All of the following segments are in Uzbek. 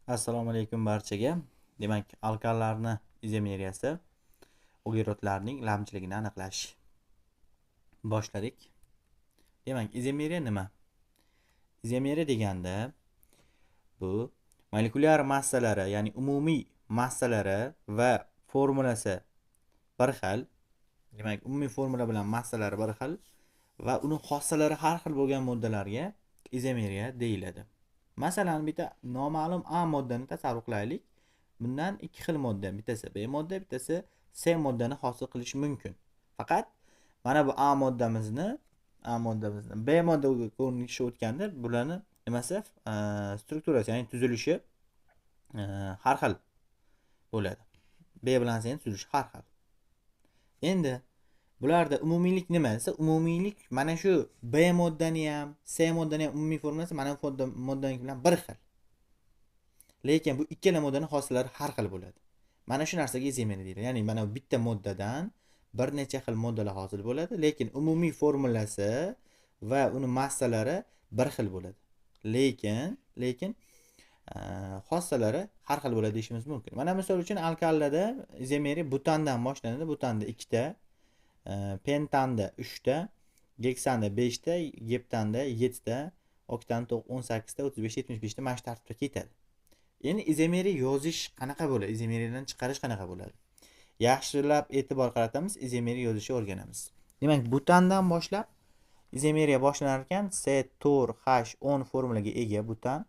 Assalomu alaykum barchaga. Demak, alkallarni izomeriyasi uglerodlarning lamchiligini aniqlash. Boshladik. Demak, izomeriya nima? Izomeriya deganda bu molekulyar massalari, ya'ni umumiy massalari va formulasi bir xil. Demak, umumiy formula bilan massalari bir xil va uni xossalari har xil bo'lgan moddalarga izomeriya deyiladi. Masalan, bitta noma'lum A moddani tasavvur qilaylik. Bundan ikki xil modda, bittasi B modda, bittasi C moddani hosil qilish mumkin. Faqat mana bu A moddamizni B moddaga ko'rinishi o'tganda bularni nimasi strukturasi, ya'ni tuzilishi har xil bo'ladi. B bilan C tuzilishi har xil. Endi bularda umumiylik nima desa, umumiylik mana shu B moddani ham, C moddani ham umumiy formulasi mana bu moddani bilan bir xil. Lekin bu ikkala moddaning hossallari har xil bo'ladi. Mana shu narsaga izomeriya deyiladi. Ya'ni mana bu bitta moddadan bir necha xil moddalar hosil bo'ladi, lekin umumiy formulasi va uni massalari bir xil bo'ladi. Lekin xossalari har xil bo'ladi deyishimiz mumkin. Mana misol uchun alkallarda izomeriya butandan boshlanadi. Butanda 2 ta, pentanda 3 ta, geksanda 5 ta, geptanda 7 ta, oktanda 18 ta, 35 75 ta mana shu tartibda ketadi. Endi izomeriya yozish qanaqa bo'ladi? Izomeriyadan chiqarish qanaqa bo'ladi? Yaxshilab e'tibor qaratamiz, izomeriya yozishni o'rganamiz. Demak, butandan boshlab izomeriya boshlanar ekan, C4 H10 formulaga ega butan.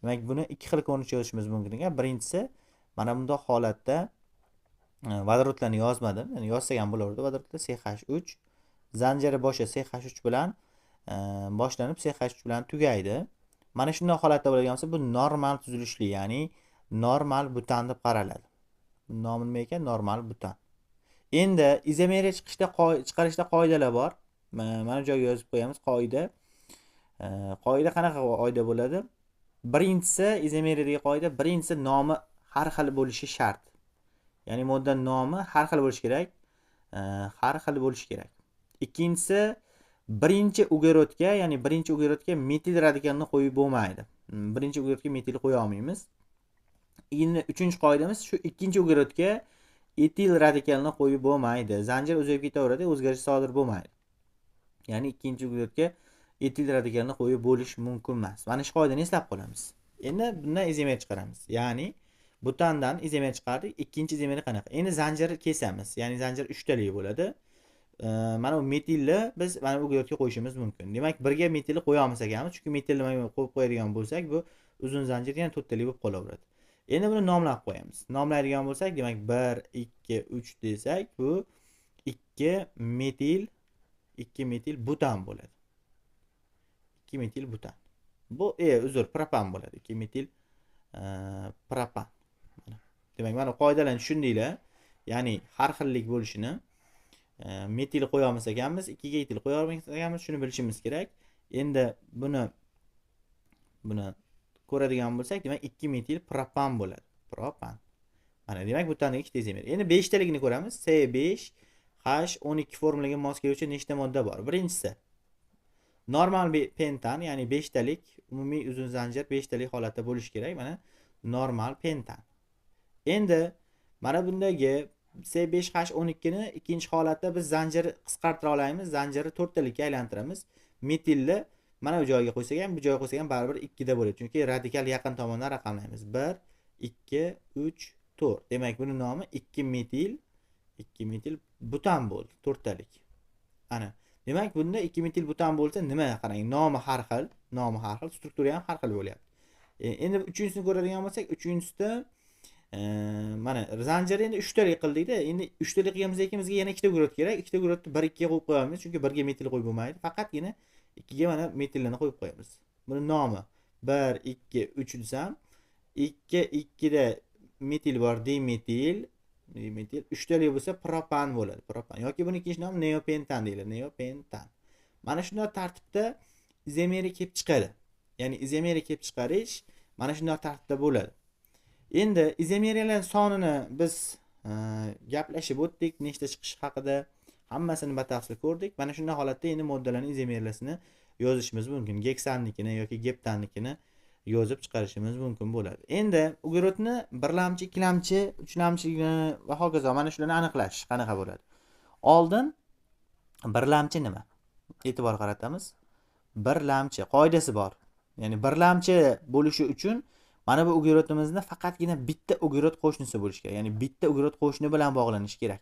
Demak, buni ikki xil ko'rinishda yozishimiz mumkin ekan. Birinchisi, mana bunday holatda vodorodlarni yozmadim. Ya'ni yozsak ham bo'lardi vodorodda CH3 zanjiri boshi CH3 bilan boshlanib CH3 bilan tugaydi. Mana shunday holatda bo'lgan bo'lsa, bu normal tuzilishli, ya'ni normal butan deb qaraladi. Bu nomi nima ekan? Normal butan. Endi izomeriya chiqarishda qoidalar bor. Mana bu joyga yozib qo'yamiz qoida. Qoida qanaqa qoida bo'ladi? Birinchisi izomeriyadagi qoida, birinchisi nomi har xil bo'lishi shart. Ya'ni modda nomi har xil bo'lishi kerak. Har xil bo'lishi kerak. Ikkinchisi, birinchi uglerodga, ya'ni birinchi uglerodga metil radikalini qo'yib bo'lmaydi. Birinchi uglerodga metil qo'ya olmaymiz. Endi uchinchi qoidamiz shu ikkinchi uglerodga etil radikalini qo'yib bo'lmaydi. Zanjir o'zgarib ketaveradi, o'zgarish sodir bo'lmaydi. Ya'ni ikkinchi uglerodga etil radikalini qo'yib bo'lish mumkin emas. Mana shu qoidani eslab qolamiz. Endi bundan izomeriya chiqaramiz. Ya'ni butandan izomeriya chiqardik. Ikkinchi izomeriya qanaqa? Endi zanjirni kesamiz. Ya'ni zanjir 3 talik bo'ladi. Mana bu metilni biz mana bu uglerodga qo'yishimiz mumkin. Demak, birga metilni qo'ya olmasak ham, chunki metilni qo'yib qo'yadigan bo'lsak, bu uzun zanjir yana 4 talik bo'lib qolaveradi. Endi buni nomlab qo'yamiz. Nomlaydigan bo'lsak, demak 1 2 3 desak, bu 2 metil butan bo'ladi. 2 metil butan. Bu uzr, propan bo'ladi. 2 metil propan. Demak, mana qoidalarni tushundinglar. Ya'ni har xillik bo'lishini metil qo'ya olmasak ekanmiz, 2 ga etil qo'ya olmasak ekanmiz, shuni bilishimiz kerak. Endi buni ko'radigan bo'lsak, demak 2 metil propan bo'ladi. Propan. Mana demak butaniga ikkita izomeriya. Endi 5 taligini ko'ramiz. C5H12 formulaga mos keluvchi nechta modda bor? Birinchisi normal pentan, ya'ni 5 talik umumiy uzun zanjir 5 talik holatda bo'lishi kerak. Mana normal pentan. Endi mana bundagi C5H12 ni ikkinchi holatda biz zanjirni qisqartira olamiz. Zanjirni 4 talikka aylantiramiz. Metilni mana bu joyga qo'ysak ham, bu joyga qo'ysak ham baribir 2 da bo'ladi. Chunki radikal yaqin tomondan raqamlaymiz. 1 2 3 4. Demak, buning nomi 2 metil butan bo'ldi, 4 talik. Ana. Demak, bunda 2 metil butan bo'lsa nima? Qarang, nomi har xil, struktura ham har xil bo'lyapti. Endi uchinchisini ko'radigan bo'lsak, uchinchisida mana zanjirni endi 3 talik qildikda. Endi 3 talik qilganimizda ikimizga yana 2 ta ugrot kerak. 2 ta ugrotni 1 2 ga qo'yib qo'yamiz, chunki 1 ga metil qo'yib bo'lmaydi. Faqatgina 2 ga mana metillarni qo'yib qo'yamiz. Buni nomi 1 2 3 desam, 2 da metil bor, dimetil 3 talik bo'lsa propan bo'ladi. Propan yoki buni ikkinchi nomi neopentan deyiladi. Neopentan. Mana shunday tartibda izomeriya kelib chiqadi. Ya'ni izomeriya kelib chiqarish mana shunday tartibda bo'ladi. Endi izomeriyalar sonini biz gaplashib o'tdik, nechta chiqishi haqida hammasini batafsil ko'rdik. Mana shunday holatda endi moddalarning izomeriyasini yozishimiz mumkin. Geksannikini yoki geptannikini yozib chiqarishimiz mumkin bo'ladi. Endi uglerodni birlamchi, ikkilamchi, uchlamchiligini va hokazo mana shularni aniqlash qanaqa bo'ladi? Oldin birlamchi nima? E'tibor qaratamiz. Birlamchi qoidasi bor. Ya'ni birlamchi bo'lishi uchun mana bu uglerodimizni faqatgina bitta uglерод qo'shnisi bo'lishi kerak. Ya'ni bitta uglерод qo'shni bilan bog'lanishi kerak.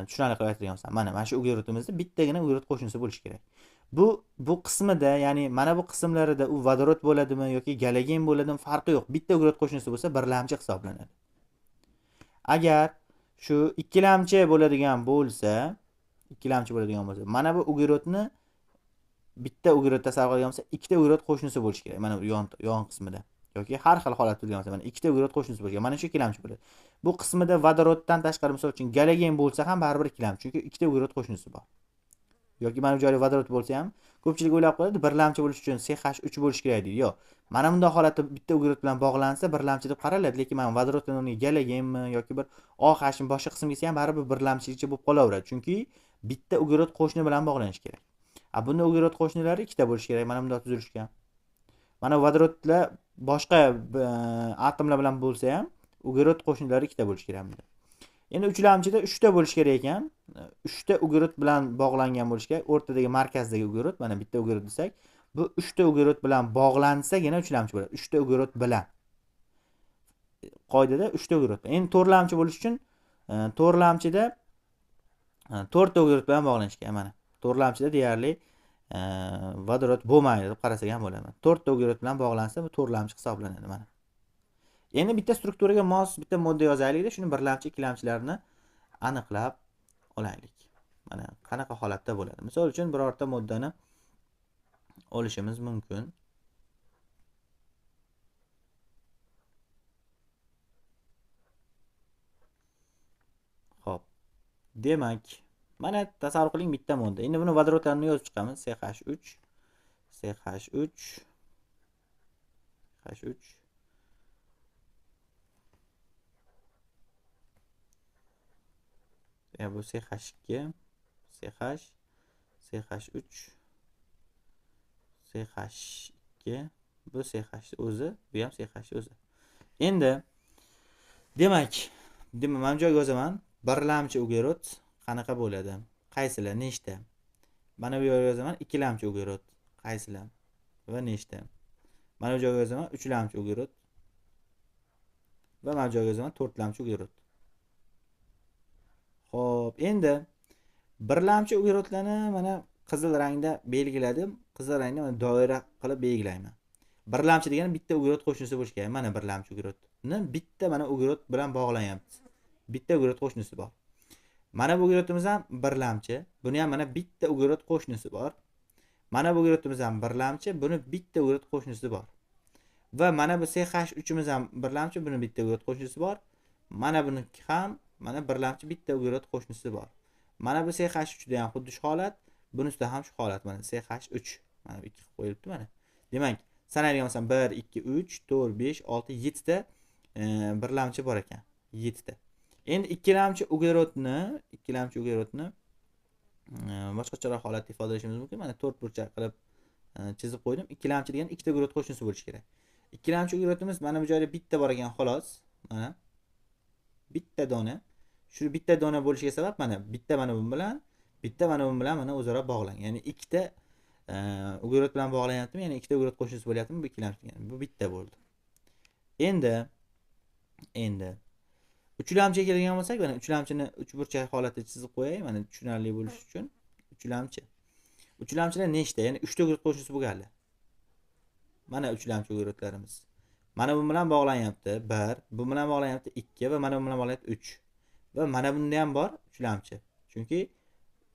Tushunarli qilib aytadigan bo'lsam, mana shu uglerodimizda bittagina uglерод qo'shnisi bo'lishi kerak. Bu qismida, ya'ni mana bu qismlarida u vodorod bo'ladimi yoki galogen bo'ladimi farqi yo'q. Bitta uglерод qo'shnisi bo'lsa birlamchi hisoblanadi. Agar shu ikkilamchi bo'ladigan bo'lsa, mana bu uglerodni bitta uglерод tasavvur qilgan bo'lsa, ikkita uglерод qo'shnisi bo'lishi kerak. Mana bu yon qismida yoki har xil holat bo'lgan bo'lsa, mana ikkita uglерод qo'shnisi bo'lishi kerak. Mana shu ikkilamchi bo'ladi. Bu qismida vodoroddan tashqari misol uchun galogen bo'lsa ham baribir ikkilamchi, chunki ikkita uglерод qo'shnisi bor. Yoki mana bu joyda vodorod bo'lsa ham ko'pchilik o'ylab qoladi, birlamchi bo'lish uchun CH3 bo'lish kerak deydi. Yo'q. Mana bunday holatda bitta uglерод bilan bog'lansa birlamchi deb qaraladi, lekin mana vodoroddan o'rniga galogenmi yoki bir OH boshqa qismga kelsa ham baribir birlamchilikcha bo'lib qolaveradi, chunki bitta uglерод qo'shni bilan bog'lanish kerak. Bunda uglерод qo'shnilari ikkita bo'lishi kerak mana bunday tuzilishga. Mana vodorodlar boshqa atomlar bilan bo'lsa ham uglерод qo'shnilari ikkita bo'lishi kerak bunda. Endi uchlamchida 3 ta bo'lishi kerak ekan. 3 ta uglерод bilan bog'langan bo'lishi kerak. O'rtadagi markazdagi uglерод, mana bitta uglерод desak, bu 3 ta uglерод bilan bog'lansagina uchlamchi bo'ladi. 3 ta uglерод bilan. Qoidada 3 ta uglерод. Endi to'rtlamchi bo'lish uchun to'rtlamchida 4 ta uglерод bilan bog'lanish kerak mana. To'rtlamchida deyarli vodorod bo'lmaydi deb qarasak ham bo'ladi. 4 ta uglерод bilan bog'lansa bu to'rtlamchi hisoblanadi mana. Endi bitta strukturaga mos bitta modda yozaylik-da, shuni birlamchi, ikkilamchilarini aniqlab olaylik. Mana qanaqa holatda bo'ladi? Misol uchun birorta moddani olishimiz mumkin. Xo'p. Demak, mana tasavvur qiling bitta modda. Endi buni vodorodlarini yozib chiqamiz. CH3 bu CH2, CH, CH3, CH2, bu CH o'zi, bu ham CH o'zi. Endi demak, mana bu joyga yozaman. Birlamchi uglерод qanaqa bo'ladi? Qaysilar, nechta? Mana bu joyga yozaman ikkilamchi uglерод qaysilar va nechta? Mana bu joyga yozaman uchlamchi uglерод va mana bu joyga yozaman to'rtlamchi uglерод. Xo'p, endi birlamchi uglerodlarni mana qizil rangda belgiladim. Qizil rangda mana doira qilib belgilayman. Birlamchi degani bitta uglерод qo'shnisi bo'lishi kerak. Mana birlamchi uglerodni bitta mana uglерод bilan bog'lanyapti. Bitta uglерод qo'shnisi bor. Mana bu uglerodimiz ham birlamchi. Buni ham mana bitta uglерод qo'shnisi bor. Mana bu uglerodimiz ham birlamchi, buni bitta uglерод qo'shnisi bor. Va mana bu CH3imiz ham birlamchi, buni bitta uglерод qo'shnisi bor. Mana buniki ham mana birlamchi bitta uglерод qo'shnisi bor. Mana bu CH3 da ham xuddi shu holat, bunisida ham shu holat. Mana CH3. Mana bu ikki qilib qo'yilibdi mana. Demak, sanaydigan bo'lsam 1 2 3 4 5 6 7 ta birlamchi bor ekan. 7 ta. Endi ikkilamchi uglerodni boshqacharoq holatda ifodalashimiz mumkin. Mana 4 burchak qilib chizib qo'ydim. Ikkilamchi degan ikkita uglерод qo'shnisi bo'lishi kerak. Ikkilamchi uglerodimiz mana bu joyda bitta bor ekan xolos. Mana bitta dona. Shu bitta dona bo'lishiga sabab mana bitta mana bu bilan mana o'zaro bog'langan. Ya'ni ikkita uglerod bilan bog'lanyaptimi, ya'ni ikkita uglерод qo'shnisi bo'lyaptimi, bu ikkilamchi degan. Bu bitta bo'ldi. Endi uchlamchiga kelgan bo'lsak, mana uchlamchini uch burchak holatda chizib qo'yay, mana tushunarli bo'lishi uchun. Uchlamchilar nechta? Ya'ni 3 ta uglерод qo'shnisi bo'lganlar. Mana uchlamchi uglerodlarimiz. Mana bu bilan bog'lanyapti 1, bu bilan bog'lanyapti 2 va mana bu bilan bog'lanyapti 3. Va mana bunda ham bor uchlamchi. Chunki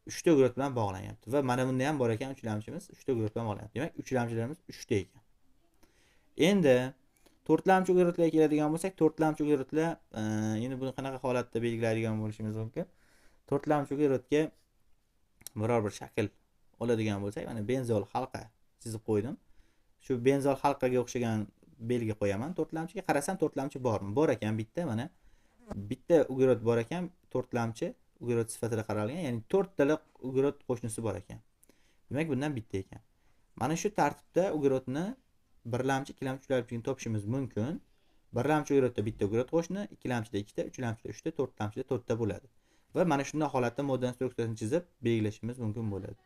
3 ta uglерод bilan bog'lanyapti va mana bunda ham bor ekan uchlamchimiz 3 ta uglерод bilan bog'lanyapti. Demak, uchlamchilarimiz 3 ta ekan. Endi to'rtlamchi uglerodlarga keladigan bo'lsak, to'rtlamchi uglerodlar endi buni qanaqa holatda belgilaydigan bo'lishimiz mumkin? To'rtlamchi uglerodga biror bir shakl oladigan bo'lsak, mana benzol halqa chizib qo'ydim. Shu benzol halqaga o'xshagan belgi qo'yaman. To'rtlamchiga qarasam to'rtlamchi bormi? Bor ekan bitta, mana bitta uglerod bor ekan, to'rtlamchi uglerod sifatida qaralgan, ya'ni 4 talik uglerod qo'shnisi bor ekan. Demak, bundan bitta ekan. Mana shu tartibda uglerodni birlamchi, ikkilamchi, uchlamchini topishimiz mumkin. Birlamchi o'girodda bitta o'girot qo'shni, ikkilamchida ikkita, uchlamchida uchta, to'rtlamchida to'rtta bo'ladi. Va mana shunday holatda model instruksiyasini chizib belgilashimiz mumkin bo'ladi.